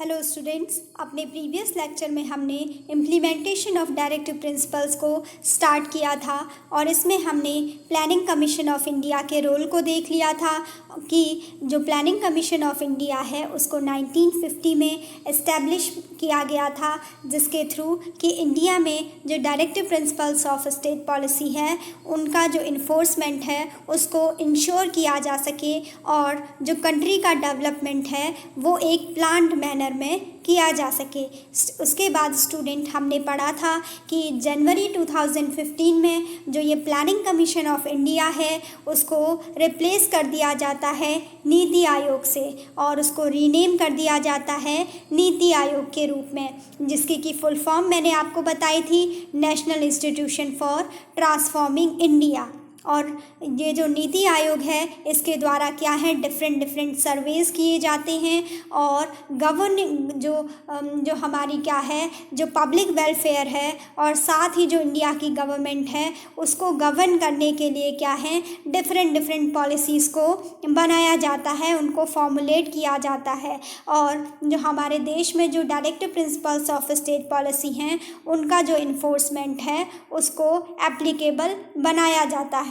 Hello students, अपने previous lecture में हमने इम्प्लीमेंटेशन ऑफ डायरेक्टिव प्रिंसिपल्स को स्टार्ट किया था और इसमें हमने प्लानिंग कमीशन ऑफ इंडिया के रोल को देख लिया था कि जो प्लानिंग कमीशन ऑफ इंडिया है उसको 1950 में इस्टेब्लिश किया गया था, जिसके थ्रू कि इंडिया में जो directive principles of state policy है उनका जो इन्फोर्समेंट है उसको इंश्योर किया जा सके और जो कंट्री का डेवलपमेंट है वो एक प्लान्ड मैनर में किया जा सके। उसके बाद स्टूडेंट हमने पढ़ा था कि जनवरी 2015 में जो ये प्लानिंग कमीशन ऑफ इंडिया है उसको रिप्लेस कर दिया जाता है नीति आयोग से और उसको रीनेम कर दिया जाता है नीति आयोग के रूप में, जिसकी की फुल फॉर्म मैंने आपको बताई थी, national institution for transforming India. और ये जो नीति आयोग है इसके द्वारा क्या है, डिफरेंट सर्वेज़ किए जाते हैं और गवर्निंग जो हमारी क्या है, जो पब्लिक वेलफेयर है और साथ ही जो इंडिया की गवर्नमेंट है उसको गवर्न करने के लिए क्या है, डिफरेंट पॉलिसीज़ को बनाया जाता है, उनको फॉर्मुलेट किया जाता है। और जो हमारे देश में जो directive principles of state policy हैं उनका जो इन्फोर्समेंट है उसको एप्लीकेबल बनाया जाता है।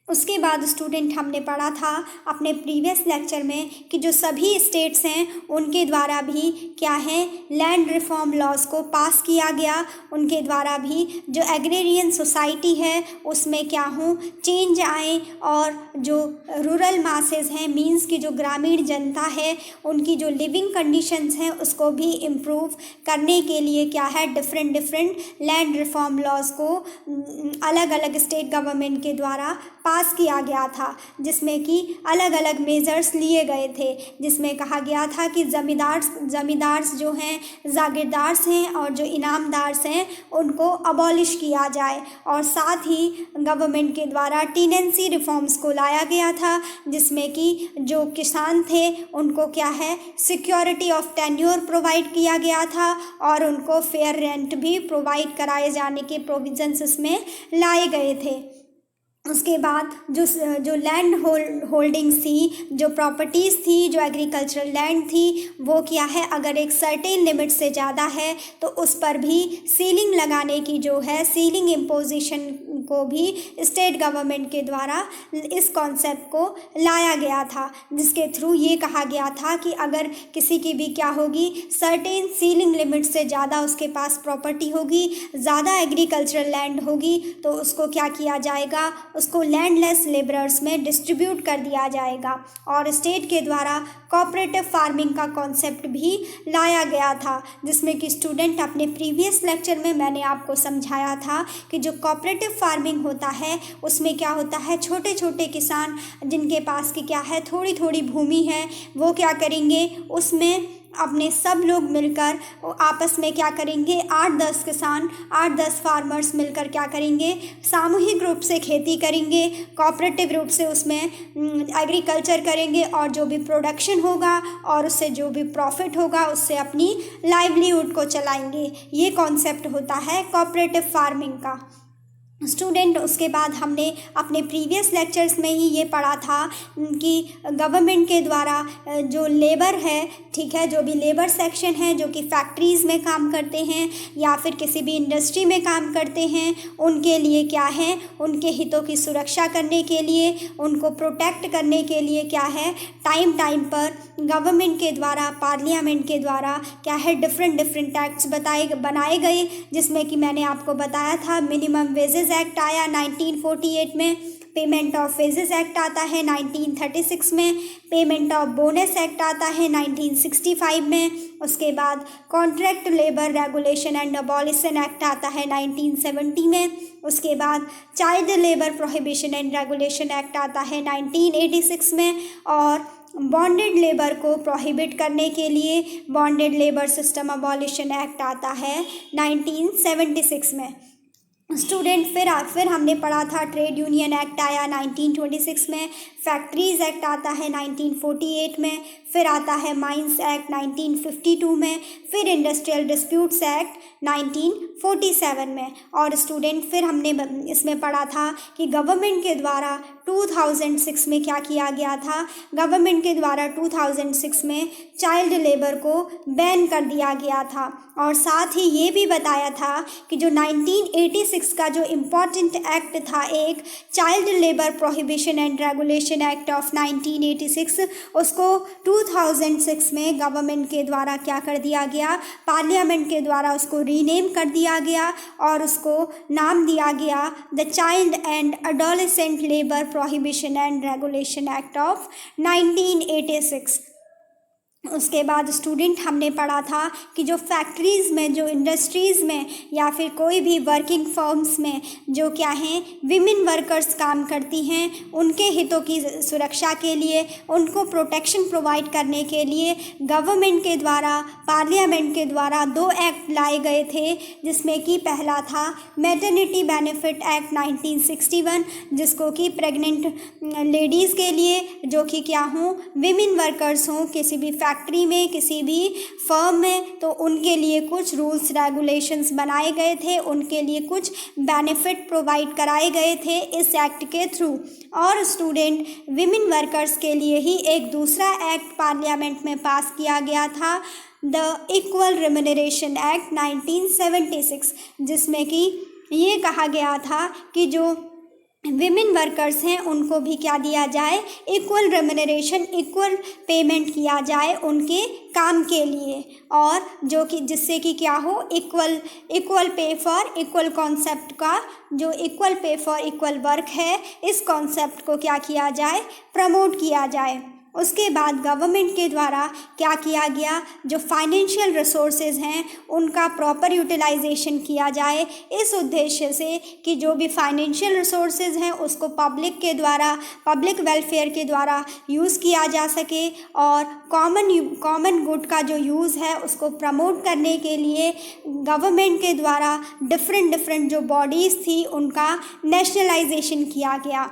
उसके बाद स्टूडेंट हमने पढ़ा था अपने प्रीवियस लेक्चर में कि जो सभी स्टेट्स हैं उनके द्वारा भी क्या है, लैंड रिफॉर्म लॉज को पास किया गया, उनके द्वारा भी जो एग्रेरियन सोसाइटी है उसमें क्या हो, चेंज आए और जो रूरल मासेस हैं, मींस की जो ग्रामीण जनता है उनकी जो लिविंग कंडीशंस हैं उसको भी इम्प्रूव करने के लिए क्या है, डिफरेंट लैंड रिफॉर्म लॉज को अलग अलग स्टेट गवर्नमेंट के द्वारा पास किया गया था, जिसमें कि अलग अलग मेजर्स लिए गए थे, जिसमें कहा गया था कि ज़मींदार्स जो हैं, जागीरदार्स हैं और जो इनामदार्स हैं उनको अबॉलिश किया जाए। और साथ ही गवर्नमेंट के द्वारा टेनेंसी रिफॉर्म्स को लाया गया था, जिसमें कि जो किसान थे उनको क्या है, सिक्योरिटी ऑफ टेन्योर प्रोवाइड किया गया था और उनको फेयर रेंट भी प्रोवाइड कराए जाने के प्रोविजंस इसमें लाए गए थे। उसके बाद जो लैंड होल्डिंग्स थी, जो प्रॉपर्टीज़ थी, जो एग्रीकल्चरल लैंड थी, वो क्या है, अगर एक सर्टेन लिमिट से ज़्यादा है तो उस पर भी सीलिंग लगाने की जो है, सीलिंग इम्पोजिशन को भी स्टेट गवर्नमेंट के द्वारा इस कॉन्सेप्ट को लाया गया था, जिसके थ्रू ये कहा गया था कि अगर किसी की भी क्या होगी, सर्टेन सीलिंग लिमिट से ज़्यादा उसके पास प्रॉपर्टी होगी, ज़्यादा एग्रीकल्चरल लैंड होगी तो उसको क्या किया जाएगा, उसको लैंडलेस लेबरर्स में डिस्ट्रीब्यूट कर दिया जाएगा। और स्टेट के द्वारा कोऑपरेटिव फार्मिंग का कॉन्सेप्ट भी लाया गया था, जिसमें कि स्टूडेंट अपने प्रीवियस लेक्चर में मैंने आपको समझाया था कि जो कोऑपरेटिव फार्मिंग होता है उसमें क्या होता है, छोटे छोटे किसान जिनके पास की क्या है, थोड़ी थोड़ी भूमि है, वो क्या करेंगे, उसमें अपने सब लोग मिलकर आपस में क्या करेंगे, 8-10 किसान, 8-10 फार्मर्स मिलकर क्या करेंगे, सामूहिक रूप से खेती करेंगे, कोऑपरेटिव रूप से उसमें एग्रीकल्चर करेंगे और जो भी प्रोडक्शन होगा और उससे जो भी प्रॉफिट होगा उससे अपनी लाइवलीहुड को चलाएंगे। ये कॉन्सेप्ट होता है कोऑपरेटिव फार्मिंग का। स्टूडेंट उसके बाद हमने अपने प्रीवियस लेक्चर्स में ही ये पढ़ा था कि गवर्नमेंट के द्वारा जो लेबर है, ठीक है, जो भी लेबर सेक्शन है जो कि फैक्ट्रीज़ में काम करते हैं या फिर किसी भी इंडस्ट्री में काम करते हैं, उनके लिए क्या है, उनके हितों की सुरक्षा करने के लिए, उनको प्रोटेक्ट करने के लिए क्या है, टाइम पर गवर्नमेंट के द्वारा, पार्लियामेंट के द्वारा क्या है, डिफरेंट एक्ट्स बनाए गए, जिसमें कि मैंने आपको बताया था मिनिमम वेजेस एक्ट आया 1948 में, पेमेंट ऑफ वेजेस एक्ट आता है 1936 में, पेमेंट ऑफ बोनस एक्ट आता है 1965 में, उसके बाद contract labour regulation and abolition act आता है 1970 में, उसके बाद child labour prohibition and regulation act आता है 1986 में और बॉन्डेड लेबर को प्रोहिबिट करने के लिए bonded labour system abolition act आता है 1976 में। स्टूडेंट फिर हमने पढ़ा था ट्रेड यूनियन एक्ट आया 1926 में, फैक्ट्रीज़ एक्ट आता है 1948 में, फिर आता है माइंस एक्ट 1952 में, फिर इंडस्ट्रियल डिस्प्यूट्स एक्ट 1947 में। और स्टूडेंट फिर हमने इसमें पढ़ा था कि गवर्नमेंट के द्वारा 2006 में क्या किया गया था, गवर्नमेंट के द्वारा 2006 में चाइल्ड लेबर को बैन कर दिया गया था। और साथ ही ये भी बताया था कि जो 1986 का जो इम्पॉर्टेंट एक्ट था, एक child labour prohibition and regulation act of 1986, उसको 2006 में गवर्नमेंट के द्वारा क्या कर दिया गया, पार्लियामेंट के द्वारा उसको रीनेम कर दिया गया और उसको नाम दिया गया the child and adolescent labour prohibition and regulation act of 1986। उसके बाद स्टूडेंट हमने पढ़ा था कि जो फैक्ट्रीज़ में, जो इंडस्ट्रीज़ में या फिर कोई भी वर्किंग फर्म्स में जो क्या हैं विमेन वर्कर्स काम करती हैं, उनके हितों की सुरक्षा के लिए, उनको प्रोटेक्शन प्रोवाइड करने के लिए गवर्नमेंट के द्वारा, पार्लियामेंट के द्वारा 2 एक्ट लाए गए थे, जिसमें कि पहला था मैटरनिटी बेनिफिट एक्ट 1961, जिसको कि प्रेग्नेंट लेडीज़ के लिए जो कि क्या हों, विमेन वर्कर्स हों किसी भी फैक्ट्री में, किसी भी फर्म में, तो उनके लिए कुछ रूल्स रेगुलेशंस बनाए गए थे, उनके लिए कुछ बेनिफिट प्रोवाइड कराए गए थे इस एक्ट के थ्रू। और स्टूडेंट विमेन वर्कर्स के लिए ही एक दूसरा एक्ट पार्लियामेंट में पास किया गया था, द इक्वल रिम्यूनरेशन एक्ट 1976, जिसमें कि ये कहा गया था कि जो विमेन वर्कर्स हैं उनको भी क्या दिया जाए, इक्वल रेम्यूनरेशन, इक्वल पेमेंट किया जाए उनके काम के लिए, और जो कि जिससे कि क्या हो, equal pay for equal concept का, जो equal pay for equal work है, इस कॉन्सेप्ट को क्या किया जाए, प्रमोट किया जाए। उसके बाद गवर्नमेंट के द्वारा क्या किया गया, जो फाइनेंशियल रिसोर्सेज हैं उनका प्रॉपर यूटिलाइजेशन किया जाए, इस उद्देश्य से कि जो भी फाइनेंशियल रिसोर्सेज हैं उसको पब्लिक के द्वारा, पब्लिक वेलफेयर के द्वारा यूज़ किया जा सके, और कॉमन गुड का जो यूज़ है उसको प्रमोट करने के लिए गवर्नमेंट के द्वारा डिफरेंट जो बॉडीज़ थी उनका नेशनलाइजेशन किया गया।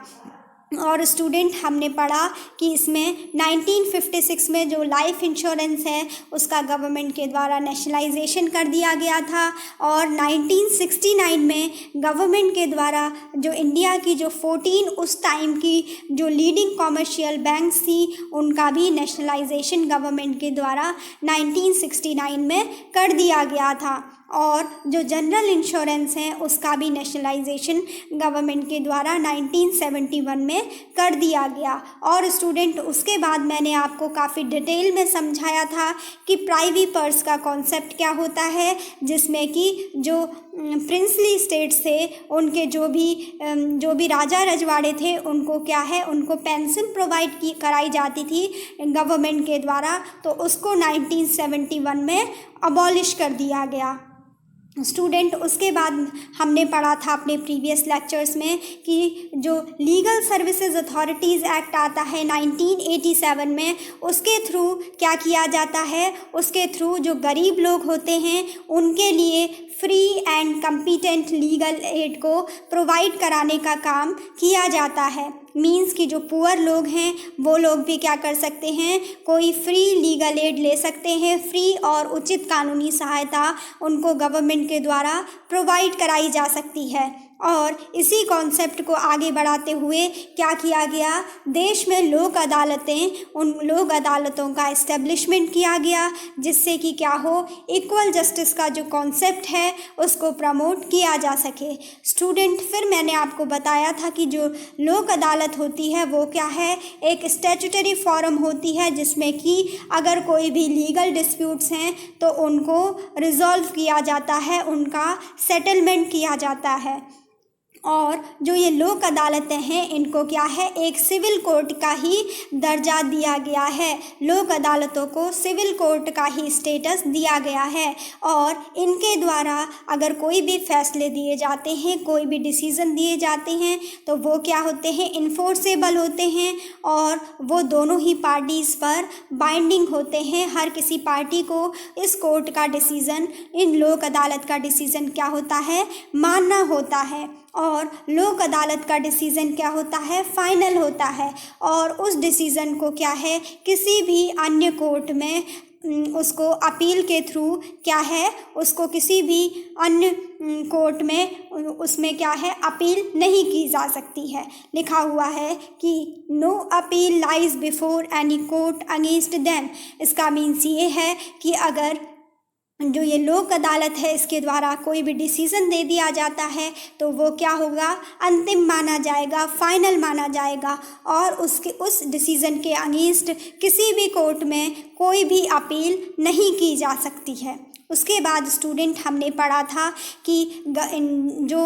और स्टूडेंट हमने पढ़ा कि इसमें 1956 में जो लाइफ इंश्योरेंस है उसका गवर्नमेंट के द्वारा नेशनलाइजेशन कर दिया गया था, और 1969 में गवर्नमेंट के द्वारा जो इंडिया की जो 14 उस टाइम की जो लीडिंग कॉमर्शियल बैंक्स थी उनका भी नेशनलाइजेशन गवर्नमेंट के द्वारा 1969 में कर दिया गया था, और जो जनरल इंश्योरेंस है उसका भी नेशनलाइजेशन गवर्नमेंट के द्वारा 1971 में कर दिया गया। और स्टूडेंट उसके बाद मैंने आपको काफ़ी डिटेल में समझाया था कि प्राइवी पर्स का कॉन्सेप्ट क्या होता है, जिसमें कि जो प्रिंसली स्टेट्स थे उनके जो भी राजा रजवाड़े थे उनको क्या है, उनको पेंशन प्रोवाइड की कराई जाती थी गवर्नमेंट के द्वारा, तो उसको 1971 में अबॉलिश कर दिया गया। स्टूडेंट उसके बाद हमने पढ़ा था अपने प्रीवियस लेक्चर्स में कि जो लीगल सर्विसेज अथॉरिटीज़ एक्ट आता है 1987 में, उसके थ्रू क्या किया जाता है, उसके थ्रू जो गरीब लोग होते हैं उनके लिए free and competent legal aid को प्रोवाइड कराने का काम किया जाता है। मीन्स कि जो पुअर लोग हैं वो लोग भी क्या कर सकते हैं, कोई फ्री लीगल एड ले सकते हैं, फ्री और उचित कानूनी सहायता उनको गवर्नमेंट के द्वारा प्रोवाइड कराई जा सकती है। और इसी कॉन्सेप्ट को आगे बढ़ाते हुए क्या किया गया, देश में लोक अदालतें, उन लोक अदालतों का इस्टेब्लिशमेंट किया गया, जिससे कि क्या हो, इक्वल जस्टिस का जो कॉन्सेप्ट है उसको प्रमोट किया जा सके। स्टूडेंट फिर मैंने आपको बताया था कि जो लोक अदालत होती है वो क्या है, एक स्टैट्यूटरी फॉरम होती है, जिसमें कि अगर कोई भी लीगल डिस्प्यूट्स हैं तो उनको रिजॉल्व किया जाता है, उनका सेटलमेंट किया जाता है। और जो ये लोक अदालतें हैं इनको क्या है, एक सिविल कोर्ट का ही दर्जा दिया गया है, लोक अदालतों को सिविल कोर्ट का ही स्टेटस दिया गया है, और इनके द्वारा अगर कोई भी फैसले दिए जाते हैं, कोई भी डिसीज़न दिए जाते हैं तो वो क्या होते हैं, इन्फोर्सेबल होते हैं, और वो दोनों ही पार्टीज़ पर बाइंडिंग होते हैं। हर किसी पार्टी को इस कोर्ट का डिसीज़न, इन लोक अदालत का डिसीज़न क्या होता है, मानना होता है, और लोक अदालत का डिसीज़न क्या होता है, फाइनल होता है, और उस डिसीज़न को क्या है, किसी भी अन्य कोर्ट में उसको अपील के थ्रू क्या है, उसको किसी भी अन्य कोर्ट में उसमें क्या है, अपील नहीं की जा सकती है। लिखा हुआ है कि no appeal lies before any court against them. इसका मीन्स ये है कि अगर जो ये लोक अदालत है इसके द्वारा कोई भी डिसीज़न दे दिया जाता है तो वो क्या होगा, अंतिम माना जाएगा, फाइनल माना जाएगा और उस डिसीज़न के अगेंस्ट किसी भी कोर्ट में कोई भी अपील नहीं की जा सकती है। उसके बाद स्टूडेंट हमने पढ़ा था कि जो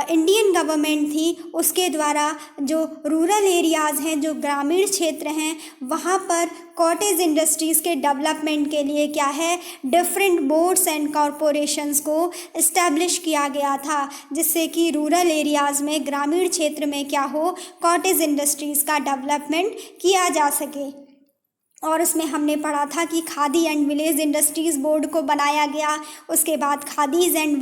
इंडियन गवर्नमेंट थी उसके द्वारा जो रूरल एरियाज़ हैं, जो ग्रामीण क्षेत्र हैं, वहाँ पर कॉटेज इंडस्ट्रीज़ के डेवलपमेंट के लिए क्या है, डिफरेंट बोर्ड्स एंड कॉरपोरेशंस को इस्टेब्लिश किया गया था, जिससे कि रूरल एरियाज़ में, ग्रामीण क्षेत्र में क्या हो, कॉटेज इंडस्ट्रीज़ का डेवलपमेंट किया जा सके। और उसमें हमने पढ़ा था कि khadi and village industries board को बनाया गया। उसके बाद खादीज़ एंड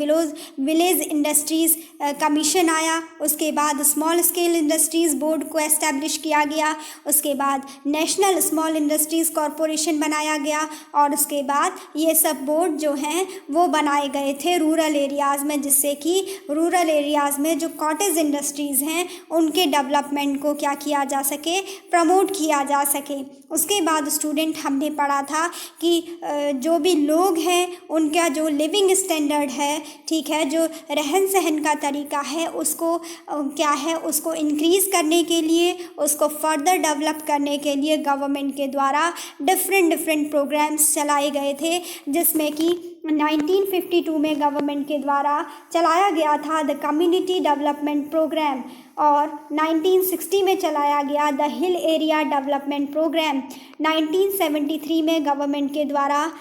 विलेज इंडस्ट्रीज़ कमीशन आया। उसके बाद स्मॉल स्केल इंडस्ट्रीज़ बोर्ड को एस्टेब्लिश किया गया। उसके बाद नेशनल स्मॉल इंडस्ट्रीज़ कॉरपोरेशन बनाया गया और उसके बाद ये सब बोर्ड जो हैं वो बनाए गए थे रूरल एरियाज़ में, जिससे कि रूरल एरियाज़ में जो कॉटेज इंडस्ट्रीज़ हैं उनके डेवलपमेंट को क्या किया जा सके, प्रमोट किया जा सके। उसके बाद स्टूडेंट हमने पढ़ा था कि जो भी लोग हैं उनका जो लिविंग स्टैंडर्ड है, ठीक है, जो रहन सहन का तरीका है, उसको क्या है, उसको इंक्रीज़ करने के लिए, उसको फर्दर डेवलप करने के लिए गवर्नमेंट के द्वारा डिफरेंट प्रोग्राम्स चलाए गए थे, जिसमें कि 1952 में गवर्नमेंट के द्वारा चलाया गया था द कम्युनिटी डेवलपमेंट प्रोग्राम और 1960 में चलाया गया the hill area development programme. 1973 में गवर्नमेंट के द्वारा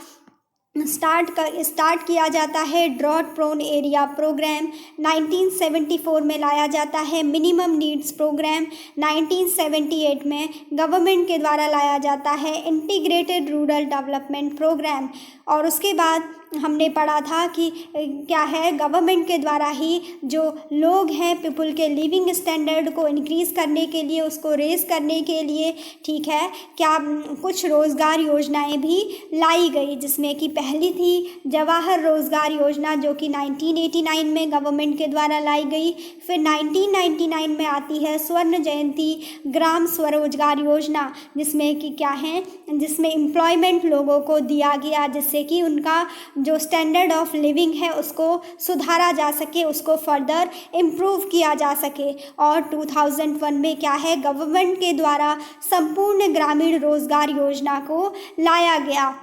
स्टार्ट किया जाता है ड्रॉट प्रोन एरिया प्रोग्राम। 1974 में लाया जाता है मिनिमम नीड्स प्रोग्राम। 1978 में गवर्नमेंट के द्वारा लाया जाता है इंटीग्रेटेड रूरल डेवलपमेंट प्रोग्राम। और उसके बाद हमने पढ़ा था कि क्या है, गवर्नमेंट के द्वारा ही जो लोग हैं, पीपल के लिविंग स्टैंडर्ड को इंक्रीज़ करने के लिए, उसको रेज़ करने के लिए, ठीक है, क्या कुछ रोज़गार योजनाएं भी लाई गई, जिसमें कि पहली थी जवाहर रोज़गार योजना जो कि 1989 में गवर्नमेंट के द्वारा लाई गई। फिर 1999 में आती है स्वर्ण जयंती ग्राम स्वरोजगार योजना, जिसमें कि क्या है, जिसमें एम्प्लॉयमेंट लोगों को दिया गया, जिससे कि उनका जो स्टैंडर्ड ऑफ लिविंग है उसको सुधारा जा सके, उसको फर्दर इम्प्रूव किया जा सके। और 2001 में क्या है, गवर्नमेंट के द्वारा संपूर्ण ग्रामीण रोजगार योजना को लाया गया।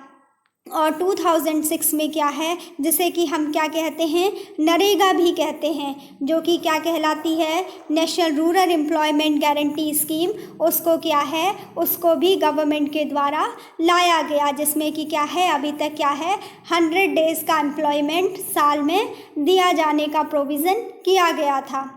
और 2006 में क्या है, जिसे कि हम क्या कहते हैं, नरेगा भी कहते हैं, जो कि क्या कहलाती है, national rural employment guarantee scheme. उसको क्या है, उसको भी गवर्नमेंट के द्वारा लाया गया, जिसमें कि क्या है, अभी तक क्या है, 100 डेज़ का एम्प्लॉयमेंट साल में दिया जाने का प्रोविज़न किया गया था।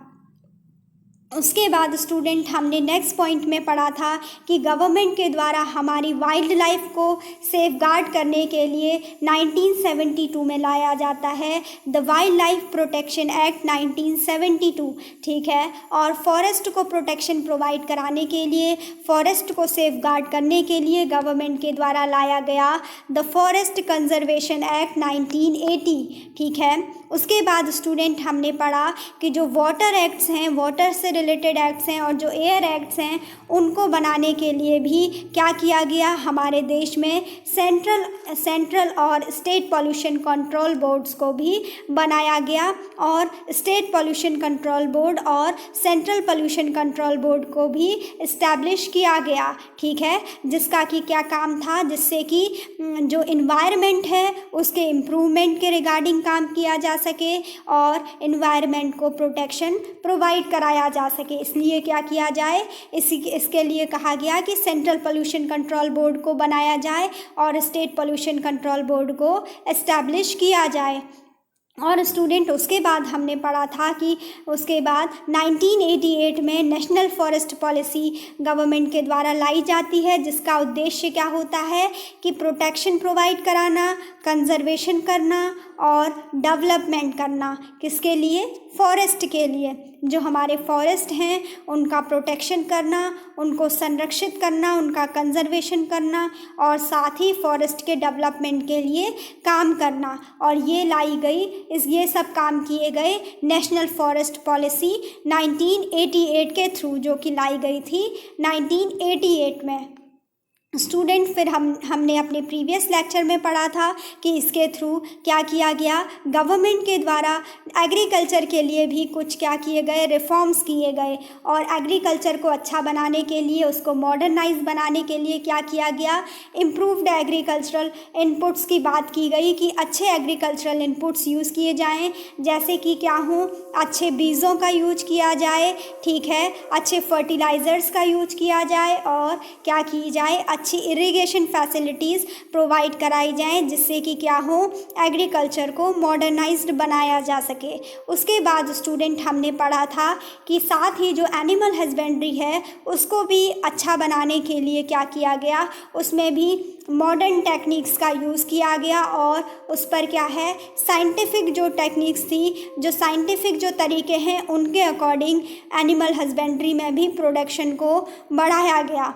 उसके बाद स्टूडेंट हमने नेक्स्ट पॉइंट में पढ़ा था कि गवर्नमेंट के द्वारा हमारी वाइल्ड लाइफ को सेफ गार्ड करने के लिए 1972 में लाया जाता है the wild life protection act 1972, ठीक है। और फॉरेस्ट को प्रोटेक्शन प्रोवाइड कराने के लिए, फॉरेस्ट को सेफ गार्ड करने के लिए गवर्नमेंट के द्वारा लाया गया द फॉरेस्ट कंजर्वेशन एक्ट 1980, ठीक है। उसके बाद स्टूडेंट हमने पढ़ा कि जो वाटर एक्ट्स हैं, वाटर से रिलेटेड एक्ट्स हैं और जो एयर एक्ट्स हैं, उनको बनाने के लिए भी क्या किया गया, हमारे देश में सेंट्रल और स्टेट पॉल्यूशन कंट्रोल बोर्ड्स को भी बनाया गया। और स्टेट पॉल्यूशन कंट्रोल बोर्ड और सेंट्रल पॉल्यूशन कंट्रोल बोर्ड को भी इस्टेब्लिश किया गया, ठीक है, जिसका कि क्या काम था, जिससे कि जो इन्वायरमेंट है उसके इम्प्रूवमेंट के रिगार्डिंग काम किया जा सके और इन्वायरमेंट को प्रोटेक्शन प्रोवाइड कराया जा सके। इसलिए क्या किया जाए, इसके लिए कहा गया कि सेंट्रल पॉल्यूशन कंट्रोल बोर्ड को बनाया जाए और स्टेट पॉल्यूशन कंट्रोल बोर्ड को एस्टैब्लिश किया जाए। और स्टूडेंट उसके बाद हमने पढ़ा था कि उसके बाद 1988 में नेशनल फॉरेस्ट पॉलिसी गवर्नमेंट के द्वारा लाई जाती है, जिसका उद्देश्य क्या होता है कि प्रोटेक्शन प्रोवाइड कराना, कंजर्वेशन करना और डेवलपमेंट करना। किसके लिए? फॉरेस्ट के लिए। जो हमारे फॉरेस्ट हैं उनका प्रोटेक्शन करना, उनको संरक्षित करना, उनका कंजर्वेशन करना और साथ ही फॉरेस्ट के डेवलपमेंट के लिए काम करना। और ये सब काम किए गए नेशनल फॉरेस्ट पॉलिसी 1988 के थ्रू, जो कि लाई गई थी 1988 में। स्टूडेंट, फिर हमने अपने प्रीवियस लेक्चर में पढ़ा था कि इसके थ्रू क्या किया गया, गवर्नमेंट के द्वारा एग्रीकल्चर के लिए भी कुछ क्या किए गए, रिफॉर्म्स किए गए। और एग्रीकल्चर को अच्छा बनाने के लिए, उसको मॉडर्नाइज बनाने के लिए क्या किया गया, इम्प्रूव्ड एग्रीकल्चरल इनपुट्स की बात की गई कि अच्छे एग्रीकल्चरल इनपुट्स यूज़ किए जाएँ, जैसे कि क्या हो, अच्छे बीजों का यूज किया जाए, ठीक है, अच्छे फर्टिलाइज़र्स का यूज किया जाए और क्या की जाए, अच्छी इरिगेशन फैसिलिटीज़ प्रोवाइड कराई जाएं, जिससे कि क्या हो, एग्रीकल्चर को मॉडर्नाइज्ड बनाया जा सके। उसके बाद स्टूडेंट हमने पढ़ा था कि साथ ही जो एनिमल हस्बेंड्री है उसको भी अच्छा बनाने के लिए क्या किया गया, उसमें भी मॉडर्न टेक्निक्स का यूज़ किया गया और उस पर क्या है, साइंटिफिक जो टेक्निक्स थी, जो साइंटिफिक जो तरीके हैं उनके अकॉर्डिंग एनिमल हस्बेंड्री में भी प्रोडक्शन को बढ़ाया गया।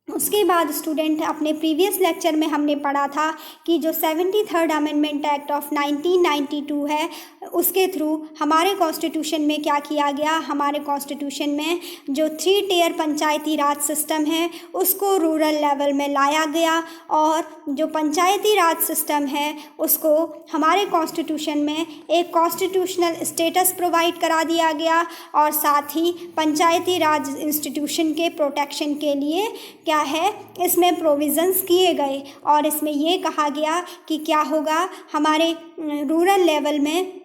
उसके बाद स्टूडेंट, अपने प्रीवियस लेक्चर में हमने पढ़ा था कि जो 73rd अमेंडमेंट एक्ट ऑफ 1992 है, उसके थ्रू हमारे कॉन्स्टिट्यूशन में क्या किया गया, हमारे कॉन्स्टिट्यूशन में जो 3 टियर पंचायती राज सिस्टम है उसको रूरल लेवल में लाया गया और जो पंचायती राज सिस्टम है उसको हमारे कॉन्स्टिट्यूशन में एक कॉन्स्टिट्यूशनल स्टेटस प्रोवाइड करा दिया गया और साथ ही पंचायती राज इंस्टीट्यूशन के प्रोटेक्शन के लिए क्या है, इसमें प्रोविज़न्स किए गए। और इसमें ये कहा गया कि क्या होगा, हमारे रूरल लेवल में,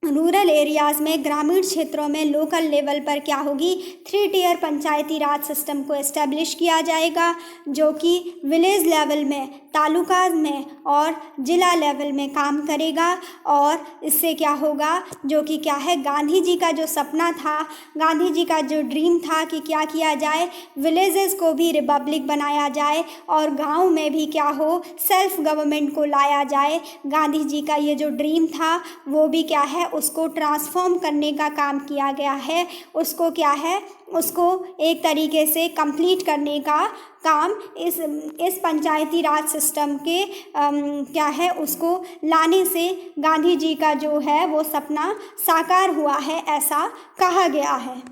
रूरल एरियाज़ में, ग्रामीण क्षेत्रों में लोकल लेवल पर क्या होगी, 3 टियर पंचायती राज सिस्टम को एस्टेब्लिश किया जाएगा, जो कि विलेज लेवल में, तालुका में और ज़िला लेवल में काम करेगा। और इससे क्या होगा, जो कि क्या है, गांधी जी का जो सपना था, गांधी जी का जो ड्रीम था कि क्या किया जाए, विलेजेस को भी रिपब्लिक बनाया जाए और गांव में भी क्या हो, सेल्फ गवर्नमेंट को लाया जाए। गांधी जी का ये जो ड्रीम था वो भी क्या है, उसको ट्रांसफॉर्म करने का काम किया गया है। उसको क्या है, उसको एक तरीके से कंप्लीट करने का काम इस पंचायती राज सिस्टम के क्या है, उसको लाने से गांधी जी का जो है वो सपना साकार हुआ है, ऐसा कहा गया है।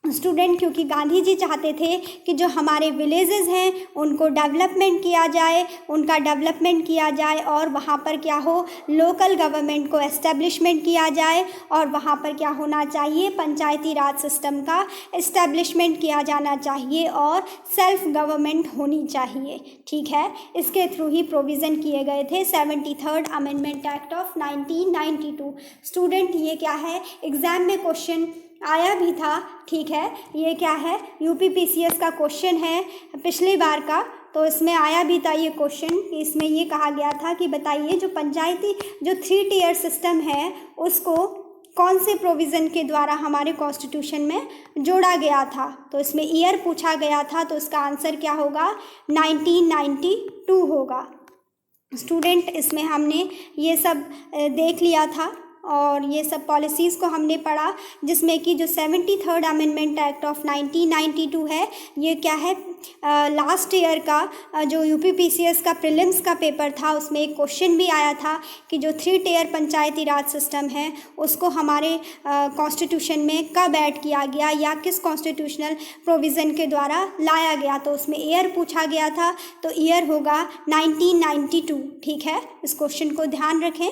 स्टूडेंट, क्योंकि गांधी जी चाहते थे कि जो हमारे विलेजेस हैं उनको डेवलपमेंट किया जाए, उनका डेवलपमेंट किया जाए और वहाँ पर क्या हो, लोकल गवर्नमेंट को एस्टेब्लिशमेंट किया जाए और वहाँ पर क्या होना चाहिए, पंचायती राज सिस्टम का एस्टेब्लिशमेंट किया जाना चाहिए और सेल्फ गवर्नमेंट होनी चाहिए। ठीक है, इसके थ्रू ही प्रोविज़न किए गए थे 73rd amendment act of 1992। Student, ये क्या है, एग्ज़ाम में क्वेश्चन आया भी था। ठीक है, ये क्या है, यूपीपीसीएस का क्वेश्चन है पिछली बार का, तो इसमें आया भी था ये क्वेश्चन। इसमें ये कहा गया था कि बताइए जो पंचायती जो 3 टियर सिस्टम है उसको कौन से प्रोविज़न के द्वारा हमारे कॉन्स्टिट्यूशन में जोड़ा गया था। तो इसमें ईयर पूछा गया था, तो इसका आंसर क्या होगा, 1992 होगा। स्टूडेंट, इसमें हमने ये सब देख लिया था और ये सब पॉलिसीज़ को हमने पढ़ा, जिसमें कि जो 73rd अमेंडमेंट एक्ट ऑफ 1992 है, ये क्या है, लास्ट ईयर का जो यूपीपीसीएस का प्रीलिम्स का पेपर था उसमें एक क्वेश्चन भी आया था कि जो 3 टियर पंचायती राज सिस्टम है उसको हमारे कॉन्स्टिट्यूशन में कब ऐड किया गया या किस कॉन्स्टिट्यूशनल प्रोविज़न के द्वारा लाया गया। तो उसमें ईयर पूछा गया था, तो ईयर होगा 1992। ठीक है, इस क्वेश्चन को ध्यान रखें।